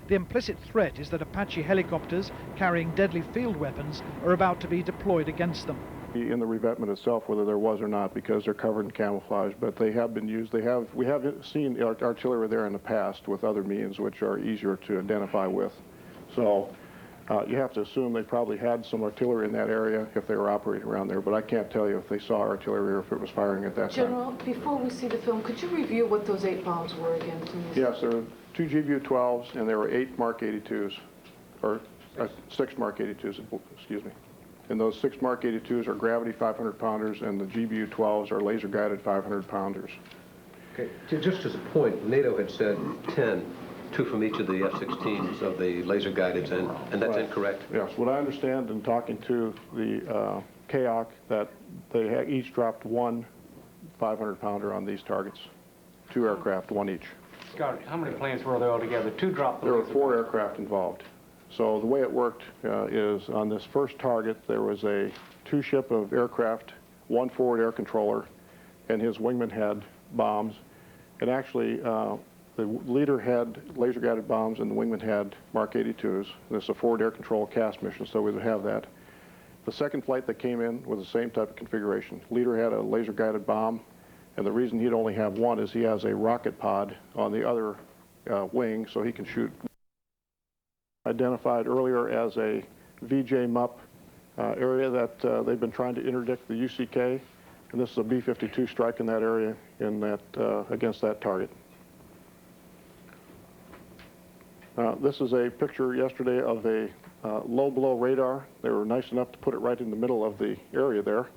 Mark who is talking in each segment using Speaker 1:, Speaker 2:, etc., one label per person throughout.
Speaker 1: The implicit threat is that Apache helicopters carrying deadly field weapons are about to be deployed against them.
Speaker 2: In the revetment itself, whether there was or not, because they're covered in camouflage, but they have been used. We have seen artillery there in the past with other means which are easier to identify with. So you have to assume they probably had some artillery in that area if they were operating around there, but I can't tell you if they saw artillery or if it was firing at that
Speaker 3: General,
Speaker 2: time.
Speaker 3: before we see the film, could you review what those 8 bombs were again, please?
Speaker 2: Yes, there were 2 GBU-12s and there were 8 Mark 82s, or 6 Mark 82s, excuse me. And those 6 Mark 82s are gravity 500-pounders, and the GBU-12s are laser-guided 500-pounders.
Speaker 4: Okay, just as a point, NATO had said 10, 2 from each of the F-16s of the laser-guided, and that's right. Incorrect?
Speaker 2: Yes, what I understand in talking to the KOC, that they each dropped 1 500-pounder on these targets. 2 aircraft, 1 each.
Speaker 5: Scott, how many planes were there altogether? 2 dropped the
Speaker 2: There were 4 aircraft involved. So the way it worked is on this first target, there was a 2-ship of aircraft, 1 forward air controller, and his wingman had bombs. And actually, the leader had laser-guided bombs and the wingman had Mark 82s. This is a forward air control CAS mission, so we would have that. The second flight that came in was the same type of configuration. Leader had a laser-guided bomb, and the reason he'd only have 1 is he has a rocket pod on the other wing, so he can shoot. Identified earlier as a VJ MUP area that they've been trying to interdict the UCK, and this is a B-52 strike in that area in that against that target. This is a picture yesterday of a low-blow radar. They were nice enough to put it right in the middle of the area there,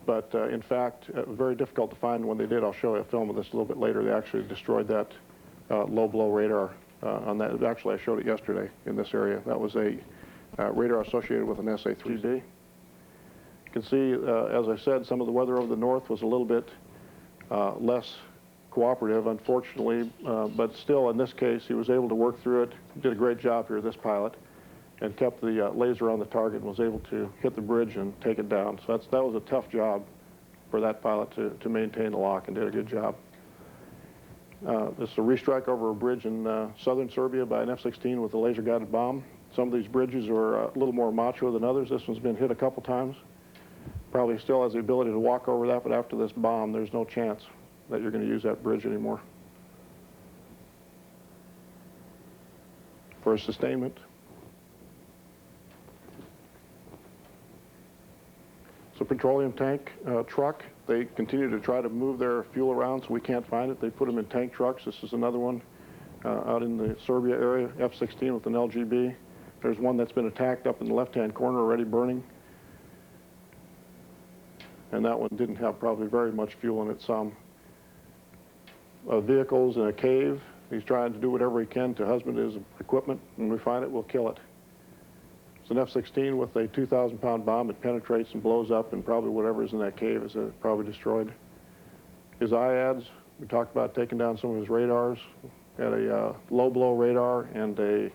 Speaker 2: but in fact, very difficult to find. When they did, I'll show you a film of this a little bit later. They actually destroyed that low-blow radar on that. Actually, I showed it yesterday in this area. That was a radar associated with an SA-3D. You can see, as I said, some of the weather over the north was a little bit less cooperative, unfortunately, but still, in this case, he was able to work through it. Did a great job here, this pilot, and kept the laser on the target and was able to hit the bridge and take it down. So that was a tough job for that pilot to maintain the lock, and did a good job. This is a restrike over a bridge in southern Serbia by an F-16 with a laser-guided bomb. Some of these bridges are a little more macho than others. This one's been hit a couple times. Probably still has the ability to walk over that, but after this bomb, there's no chance that you're going to use that bridge anymore. For a sustainment. It's a petroleum tank truck. They continue to try to move their fuel around, so we can't find it. They put them in tank trucks. This is another one out in the Serbia area, F-16 with an LGB. There's one that's been attacked up in the left-hand corner, already burning. And that one didn't have probably very much fuel in it, some. Vehicles in a cave. He's trying to do whatever he can to husband his equipment. When we find it, we'll kill it. It's an F-16 with a 2,000-pound bomb. It penetrates and blows up, and probably whatever is in that cave is probably destroyed. His IADs, we talked about taking down some of his radars. Had a low-blow radar and a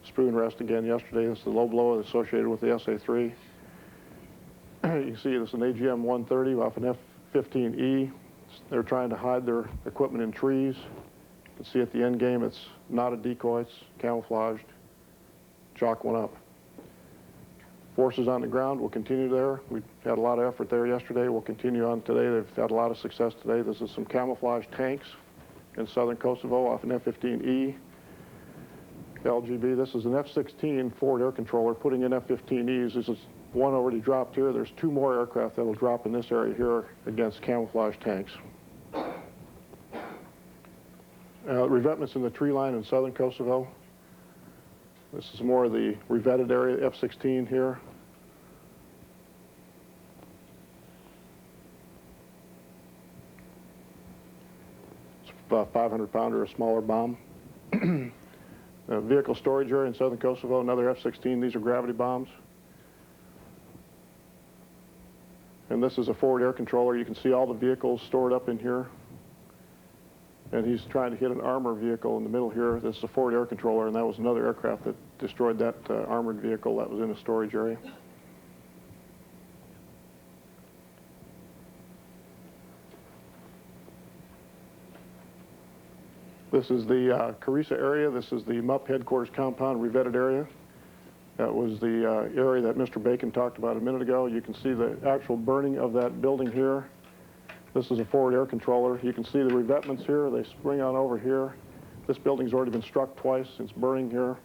Speaker 2: spoon rest again yesterday. This is the low-blow associated with the SA-3. You can see this is an AGM-130 off an F-15E. They're trying to hide their equipment in trees. You can see at the end game it's not a decoy, it's camouflaged. Chalk one up. Forces on the ground will continue there. We had a lot of effort there yesterday. We'll continue on today. They've had a lot of success today. This is some camouflage tanks in southern Kosovo off an F-15E. LGB, this is an F-16 forward air controller putting in F-15Es. This is one already dropped here. There's 2 more aircraft that will drop in this area here against camouflage tanks. Revetments in the tree line in southern Kosovo. This is more of the revetted area, F-16 here. It's a 500-pounder, a smaller bomb. Vehicle storage area in southern Kosovo, another F-16. These are gravity bombs. And this is a forward air controller. You can see all the vehicles stored up in here. And he's trying to hit an armor vehicle in the middle here. This is a forward air controller, and that was another aircraft that destroyed that armored vehicle that was in a storage area. This is the Carissa area. This is the MUP headquarters compound revetted area. That was the area that Mr. Bacon talked about a minute ago. You can see the actual burning of that building here. This is a forward air controller. You can see the revetments here. They spring on over here. This building's already been struck twice. It's burning here.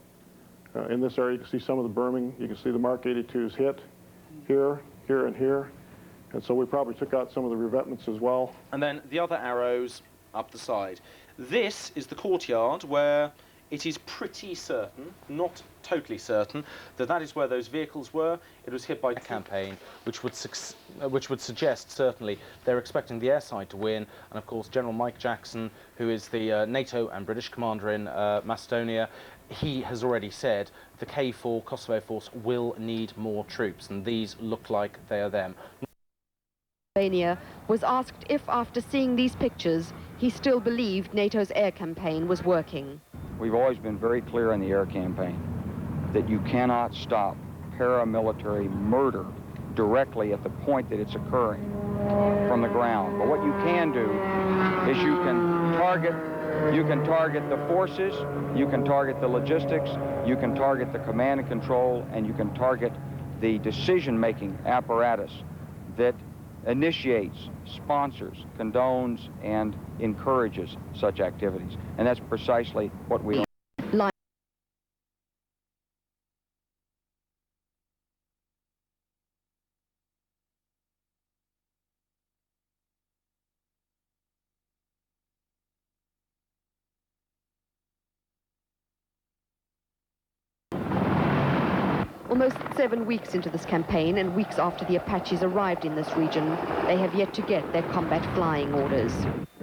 Speaker 2: In this area, you can see some of the burning. You can see the Mark 82s hit here, here, and here. And so we probably took out some of the revetments as well.
Speaker 6: And then the other arrows up the side. This is the courtyard where it is pretty certain, not totally certain, that that is where those vehicles were. It was hit by a campaign, which would suggest, certainly, they're expecting the air side to win. And, of course, General Mike Jackson, who is the NATO and British commander in Macedonia, he has already said the KFOR Kosovo force will need more troops, and these look like they are them.
Speaker 7: Albania was asked if, after seeing these pictures, he still believed NATO's air campaign was working.
Speaker 8: We've always been very clear in the air campaign that you cannot stop paramilitary murder directly at the point that it's occurring from the ground. But what you can do is you can target the forces, you can target the logistics, you can target the command and control, and you can target the decision-making apparatus that initiates, sponsors, condones, and encourages such activities. And that's precisely what we...
Speaker 7: Almost 7 weeks into this campaign, and weeks after the Apaches arrived in this region, they have yet to get their combat flying orders.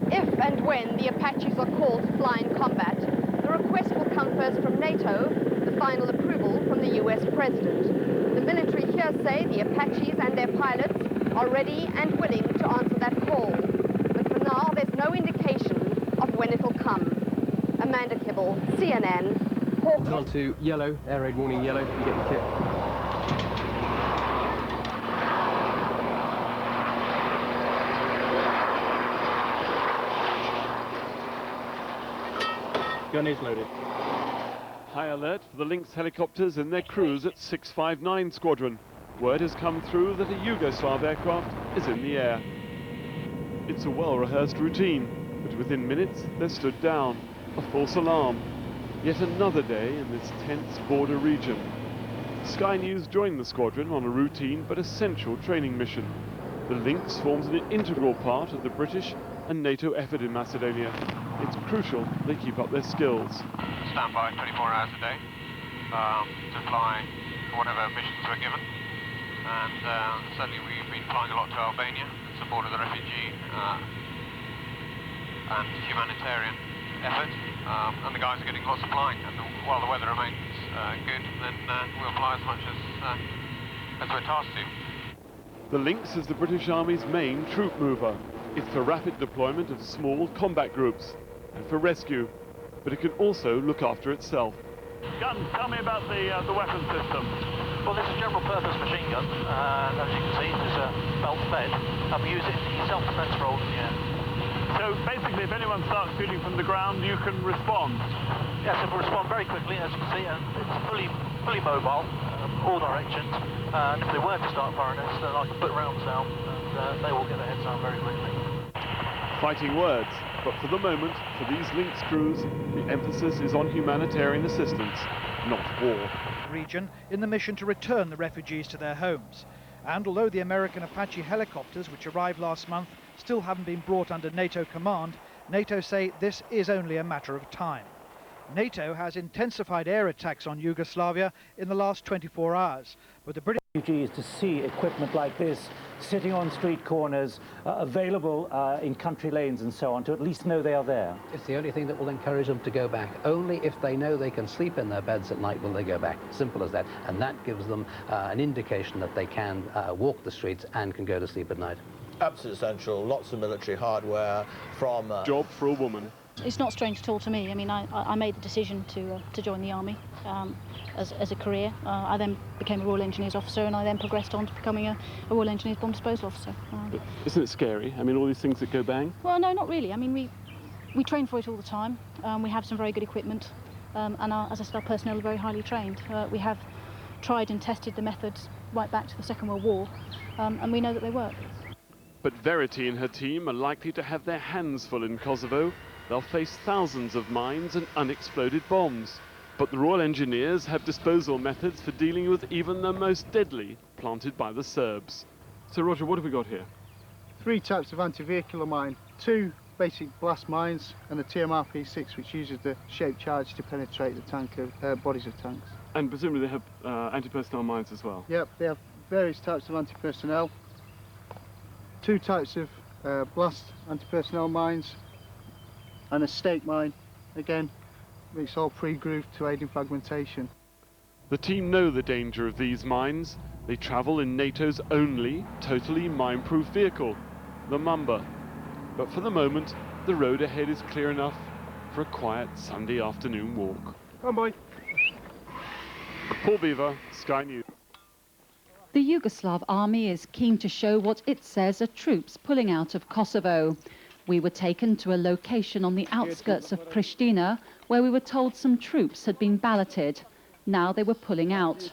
Speaker 7: If and when the Apaches are called to fly in combat, the request will come first from NATO, the final approval from the US President. The military here say the Apaches and their pilots are ready and willing to answer that call. But for now, there's no indication of when it'll come. Amanda Kibble, CNN.
Speaker 9: On to yellow, air raid warning yellow, you get your kit.
Speaker 5: Gun is loaded.
Speaker 10: High alert for the Lynx helicopters and their crews at 659 Squadron. Word has come through that a Yugoslav aircraft is in the air. It's a well-rehearsed routine, but within minutes they're stood down. A false alarm. Yet another day in this tense border region. Sky News joined the squadron on a routine but essential training mission. The Lynx forms an integral part of the British and NATO effort in Macedonia. It's crucial they keep up their skills.
Speaker 11: Stand by 24 hours a day to fly whatever missions we're given. And certainly we've been flying a lot to Albania in support of the refugee and humanitarian effort. And the guys are getting lots of flying, and while the weather remains good, then we'll fly as much as we're tasked to.
Speaker 10: The Lynx is the British Army's main troop mover. It's for rapid deployment of small combat groups and for rescue, but it can also look after itself.
Speaker 12: Gun, tell me about the weapon system.
Speaker 13: Well, this is a general purpose machine gun. As you can see, it's belt fed, and we use it in self-defense roles in the air.
Speaker 12: So basically, if anyone starts shooting from the ground, you can respond?
Speaker 13: Yes, it will respond very quickly, as you can see, and it's fully mobile, all directions. And if they were to start firing us, then I can put rounds down, and they will get their heads down very quickly.
Speaker 10: Fighting words, but for the moment, for these Lynx crews, the emphasis is on humanitarian assistance, not war.
Speaker 1: Region in the mission to return the refugees to their homes. And although the American Apache helicopters, which arrived last month, still haven't been brought under NATO command, NATO say this is only a matter of time. NATO has intensified air attacks on Yugoslavia in the last 24 hours, but the British
Speaker 14: refugees to see equipment like this sitting on street corners, available in country lanes and so on, to at least know they are there.
Speaker 9: It's the only thing that will encourage them to go back. Only if they know they can sleep in their beds at night will they go back. Simple as that. And that gives them an indication that they can walk the streets and can go to sleep at night.
Speaker 15: Absolutely essential. Lots of military hardware from...
Speaker 10: Job for a woman.
Speaker 16: It's not strange at all to me. I mean, I made the decision to join the Army as a career. I then became a Royal Engineers officer, and I then progressed on to becoming a Royal Engineers bomb disposal officer.
Speaker 10: Isn't it scary? I mean, all these things that go bang?
Speaker 16: Well, no, not really. I mean, We train for it all the time. We have some very good equipment, and as I said, our personnel are very highly trained. We have tried and tested the methods right back to the Second World War, and we know that they work.
Speaker 10: But Verity and her team are likely to have their hands full in Kosovo. They'll face thousands of mines and unexploded bombs. But the Royal Engineers have disposal methods for dealing with even the most deadly planted by the Serbs. So Roger, what have we got here?
Speaker 17: 3 types of anti-vehicular mine, 2 basic blast mines and a TMRP-6 which uses the shaped charge to penetrate the tank of, bodies of tanks.
Speaker 10: And presumably they have anti-personnel mines as well?
Speaker 17: Yep, they have various types of anti-personnel, 2 types of blast anti-personnel mines and a stake mine, again, it's all pre-grooved to aid in fragmentation.
Speaker 10: The team know the danger of these mines. They travel in NATO's only totally mine-proof vehicle, the Mamba. But for the moment, the road ahead is clear enough for a quiet Sunday afternoon walk.
Speaker 17: Come on.
Speaker 10: Paul Beaver, Sky News.
Speaker 18: The Yugoslav army is keen to show what it says are troops pulling out of Kosovo. We were taken to a location on the outskirts of Pristina where we were told some troops had been balloted. Now they were pulling out.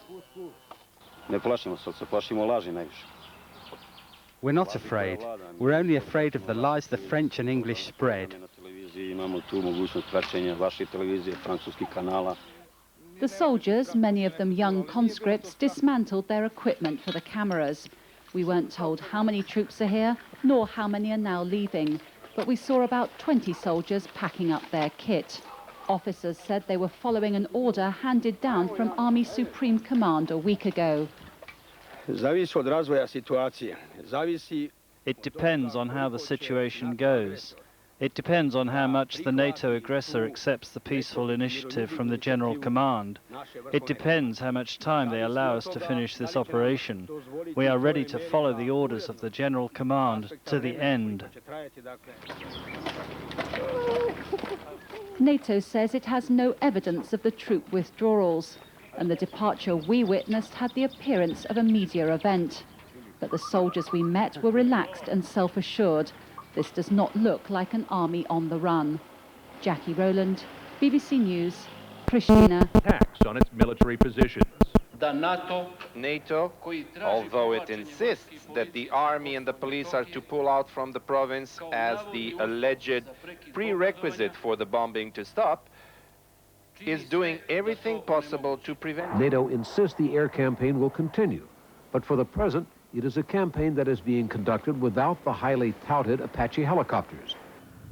Speaker 19: We're not afraid. We're only afraid of the lies the French and English spread.
Speaker 18: The soldiers, many of them young conscripts, dismantled their equipment for the cameras. We weren't told how many troops are here, nor how many are now leaving, but we saw about 20 soldiers packing up their kit. Officers said they were following an order handed down from Army Supreme Command a week ago.
Speaker 20: It depends on how the situation goes. It depends on how much the NATO aggressor accepts the peaceful initiative from the General Command. It depends how much time they allow us to finish this operation. We are ready to follow the orders of the General Command to the end.
Speaker 18: NATO says it has no evidence of the troop withdrawals, and the departure we witnessed had the appearance of a media event. But the soldiers we met were relaxed and self-assured. This does not look like an army on the run. Jackie Rowland, BBC News, Pristina.
Speaker 21: Attacks on its military positions. NATO, although it insists that the army and the police are to pull out from the province as the alleged prerequisite for the bombing to stop, is doing everything possible to prevent.
Speaker 22: NATO insists the air campaign will continue, but for the present, it is a campaign that is being conducted without the highly touted Apache helicopters.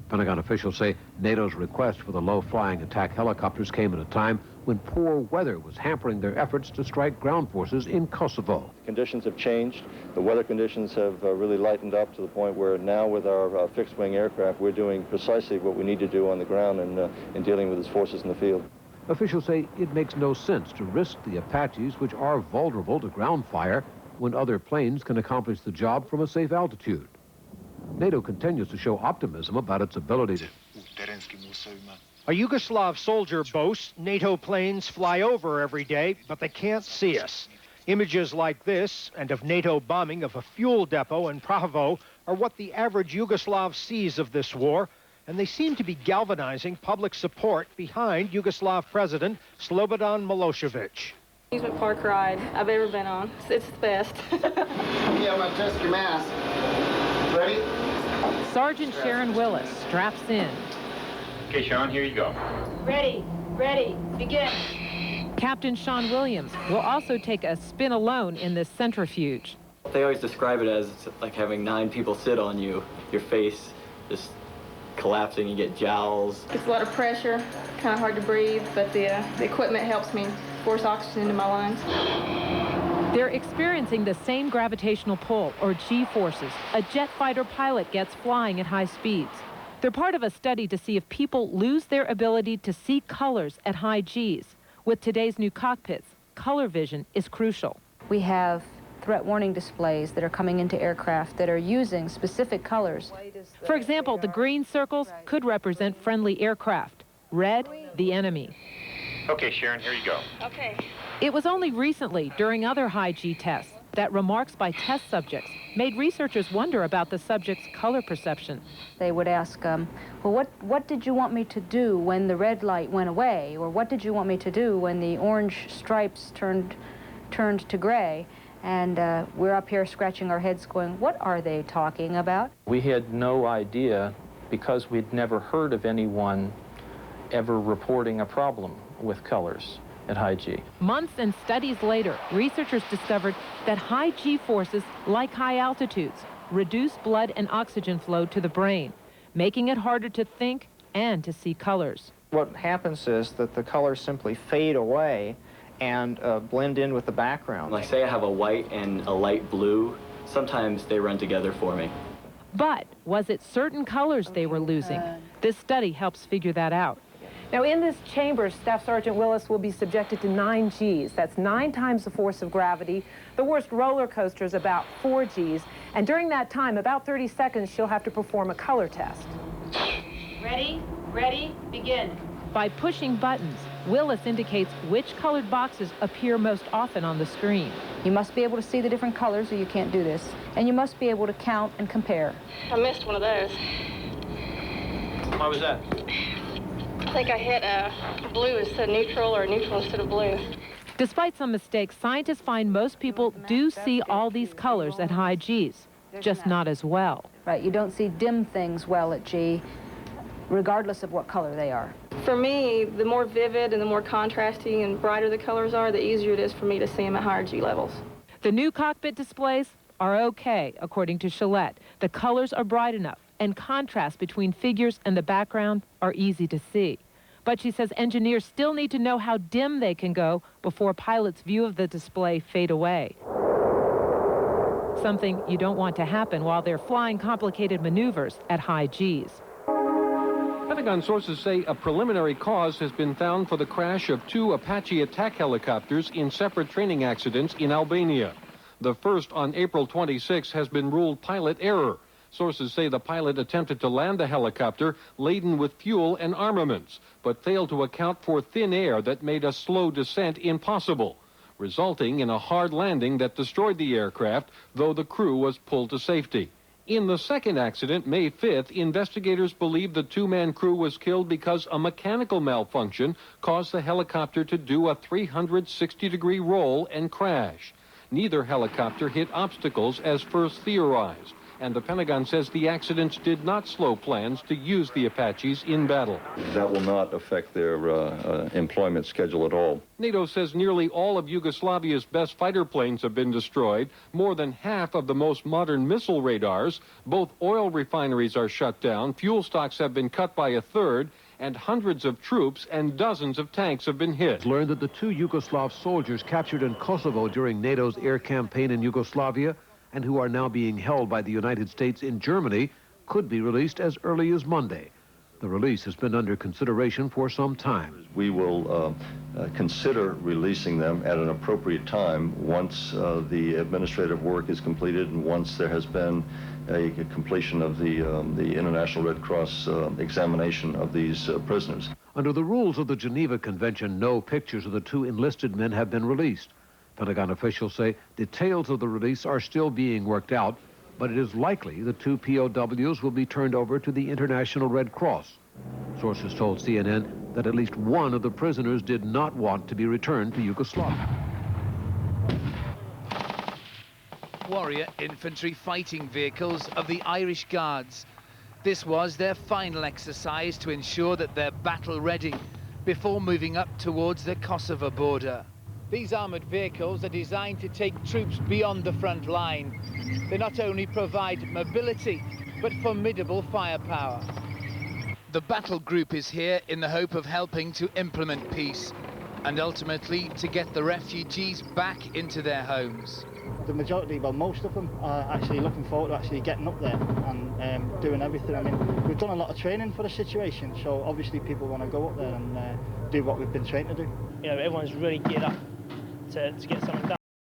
Speaker 22: Pentagon officials say NATO's request for the low-flying attack helicopters came at a time when poor weather was hampering their efforts to strike ground forces in Kosovo.
Speaker 23: Conditions have changed. The weather conditions have really lightened up to the point where now with our fixed-wing aircraft, we're doing precisely what we need to do on the ground in dealing with its forces in the field.
Speaker 22: Officials say it makes no sense to risk the Apaches, which are vulnerable to ground fire, when other planes can accomplish the job from a safe altitude. NATO continues to show optimism about its ability to...
Speaker 24: A Yugoslav soldier boasts NATO planes fly over every day, but they can't see us. Images like this, and of NATO bombing of a fuel depot in Prahova, are what the average Yugoslav sees of this war, and they seem to be galvanizing public support behind Yugoslav President Slobodan Milosevic.
Speaker 25: Amusement park ride I've ever been on. It's the best.
Speaker 26: Yeah, I'm gonna test your mask. Ready?
Speaker 27: Sergeant Sharon Willis straps in.
Speaker 21: Okay, Sharon, here you go.
Speaker 27: Ready, begin. Captain Sean Williams will also take a spin alone in this centrifuge.
Speaker 28: They always describe it as like having 9 people sit on you, your face just collapsing, you get jowls.
Speaker 25: It's a lot of pressure, kind of hard to breathe, but the equipment helps me force oxygen into my lungs.
Speaker 27: They're experiencing the same gravitational pull, or G-forces, a jet fighter pilot gets flying at high speeds. They're part of a study to see if people lose their ability to see colors at high Gs. With today's new cockpits, color vision is crucial.
Speaker 29: We have threat warning displays that are coming into aircraft that are using specific colors.
Speaker 27: For example, the green circles could represent friendly aircraft. Red, the enemy.
Speaker 21: Okay, Sharon, here you go.
Speaker 25: Okay.
Speaker 27: It was only recently, during other high G tests, that remarks by test subjects made researchers wonder about the subjects' color perception.
Speaker 29: They would ask, well, what did you want me to do when the red light went away? Or what did you want me to do when the orange stripes turned to gray? And we're up here scratching our heads going, what are they talking about?
Speaker 2: We had no idea, because we'd never heard of anyone ever reporting a problem with colors at high G.
Speaker 27: Months and studies later, researchers discovered that high G forces, like high altitudes, reduce blood and oxygen flow to the brain, making it harder to think and to see colors.
Speaker 3: What happens is that the colors simply fade away and blend in with the background.
Speaker 28: Like, say I have a white and a light blue, sometimes they run together for me.
Speaker 27: But was it certain colors they were losing? This study helps figure that out. Now, in this chamber, Staff Sergeant Willis will be subjected to 9 Gs. That's 9 times the force of gravity. The worst roller coaster is about 4 Gs. And during that time, about 30 seconds, she'll have to perform a color test. Ready, begin. By pushing buttons, Willis indicates which colored boxes appear most often on the screen.
Speaker 29: You must be able to see the different colors or you can't do this. And you must be able to count and compare.
Speaker 25: I missed one of those.
Speaker 3: Why was that?
Speaker 25: I think I hit blue instead of neutral or neutral instead of blue.
Speaker 27: Despite some mistakes, scientists find most people do see all these colors at high Gs, just not as well.
Speaker 29: Right, you don't see dim things well at G, regardless of what color they are.
Speaker 25: For me, the more vivid and the more contrasting and brighter the colors are, the easier it is for me to see them at higher G levels.
Speaker 27: The new cockpit displays are okay, according to Gillette. The colors are bright enough, and contrast between figures and the background are easy to see. But she says engineers still need to know how dim they can go before pilots' view of the display fade away. Something you don't want to happen while they're flying complicated maneuvers at high Gs.
Speaker 22: Pentagon sources say a preliminary cause has been found for the crash of 2 Apache attack helicopters in separate training accidents in Albania. The first, on April 26, has been ruled pilot error. Sources say the pilot attempted to land the helicopter laden with fuel and armaments, but failed to account for thin air that made a slow descent impossible, resulting in a hard landing that destroyed the aircraft, though the crew was pulled to safety. In the second accident, May 5th, investigators believe the 2-man crew was killed because a mechanical malfunction caused the helicopter to do a 360-degree roll and crash. Neither helicopter hit obstacles as first theorized, and the Pentagon says the accidents did not slow plans to use the Apaches in battle.
Speaker 23: That will not affect their employment schedule at all.
Speaker 22: NATO says nearly all of Yugoslavia's best fighter planes have been destroyed, more than half of the most modern missile radars. Both oil refineries are shut down, fuel stocks have been cut by a third, and hundreds of troops and dozens of tanks have been hit. Learned that the 2 Yugoslav soldiers captured in Kosovo during NATO's air campaign in Yugoslavia and who are now being held by the United States in Germany could be released as early as Monday. The release has been under consideration for some time.
Speaker 23: We will consider releasing them at an appropriate time once the administrative work is completed and once there has been a completion of the International Red Cross examination of these prisoners.
Speaker 22: Under the rules of the Geneva Convention, no pictures of the 2 enlisted men have been released. Pentagon officials say details of the release are still being worked out, but it is likely the 2 POWs will be turned over to the International Red Cross. Sources told CNN that at least one of the prisoners did not want to be returned to Yugoslavia.
Speaker 4: Warrior infantry fighting vehicles of the Irish Guards. This was their final exercise to ensure that they're battle ready before moving up towards the Kosovo border. These armoured vehicles are designed to take troops beyond the front line. They not only provide mobility, but formidable firepower. The battle group is here in the hope of helping to implement peace and ultimately to get the refugees back into their homes.
Speaker 17: The majority, well, most of them are actually looking forward to actually getting up there and doing everything. I mean, we've done a lot of training for the situation, so obviously people want to go up there and do what we've been trained to do.
Speaker 5: You know, everyone's really geared up to get something done.